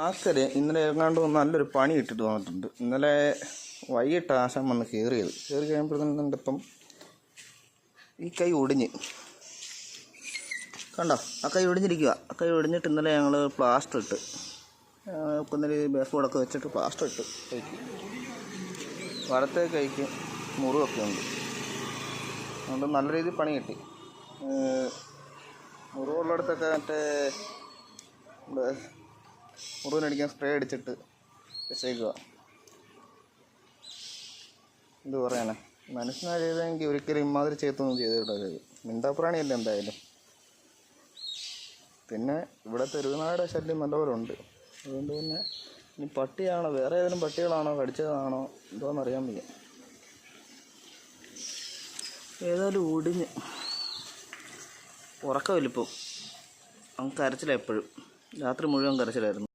ആക്കര് ഇന്നലെ എങ്ങാണ്ട് നല്ലൊരു പണി ഇട്ടിട്ട് വന്നിട്ടുണ്ട്. ഇന്നലെ വൈകിട്ട് ആശാൻ വന്ന് കയറി കഴിയുമ്പോഴത്തേനും ഇപ്പം ഈ കൈ ഒടിഞ്ഞ് കണ്ടോ, ആ കൈ ഒടിഞ്ഞിരിക്കുക. ആ കൈ ഒടിഞ്ഞിട്ട് ഇന്നലെ ഞങ്ങൾ പ്ലാസ്റ്റർ ഇട്ട് ഇന്നലെ ബേസ് ബോർഡൊക്കെ വെച്ചിട്ട് പ്ലാസ്റ്റർ ഇട്ട് കൈക്ക് വലത്തെ കൈക്ക് മുറിവൊക്കെ ഉണ്ട്. അതുകൊണ്ട് നല്ല രീതിയിൽ പണി കിട്ടി. മുറിവുള്ളിടത്തൊക്കെ മറ്റേ മുറിവിനടിക്കാൻ സ്പ്രേ അടിച്ചിട്ട് വെച്ചേക്കുക. എന്ത് പറയാനാ, മനുഷ്യനാണ് ചെയ്തതെങ്കിൽ ഒരിക്കലും ഇമാതിരി ചെയ്തൊന്നും ചെയ്തിടരുത്. മിണ്ടാപ്രാണിയല്ല എന്തായാലും. പിന്നെ ഇവിടെ തെരുവുനാട് ശല്യം നല്ലപോലെ ഉണ്ട്. അതുകൊണ്ട് പിന്നെ ഇനി പട്ടിയാണോ വേറെ ഏതെങ്കിലും പട്ടികളാണോ കടിച്ചതാണോ എന്തോന്നറിയാൻ വയ്യ. ഏതായാലും ഒടിഞ്ഞ് ഉറക്കമില്ലിപ്പം. അവൻ കരച്ചിലാണ് എപ്പോഴും. രാത്രി മുഴുവൻ കരച്ചിലായിരുന്നു.